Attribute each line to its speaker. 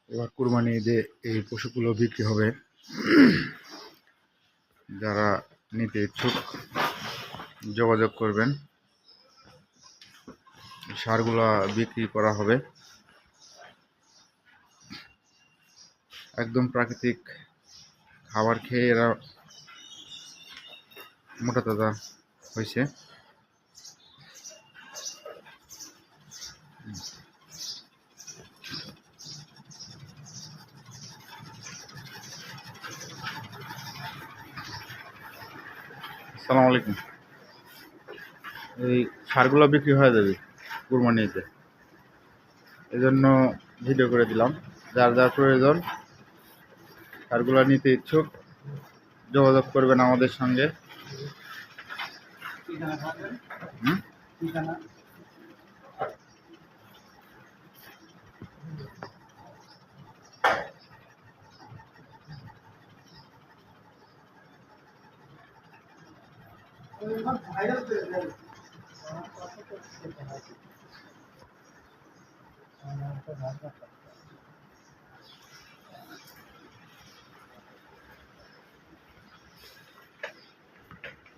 Speaker 1: এবার কুরবানি ঈদে এই পশুগুলো বিক্রি হবে। যারা নিতে ইচ্ছুক যোগাযোগ করবেন। সারগুলা বিক্রি করা হবে। একদম প্রাকৃতিক খাবার খেয়ে এরা মোটা তাজা হয়েছে। আসসালামু আলাইকুম। এই সারগুলো বিক্রি হয়ে যাবে কুরবানিতে, এজন্য ভিডিও করে দিলাম। যার যার প্রয়োজন সারগুলো নিতে ইচ্ছুক যোগাযোগ করবেন আমাদের সঙ্গে।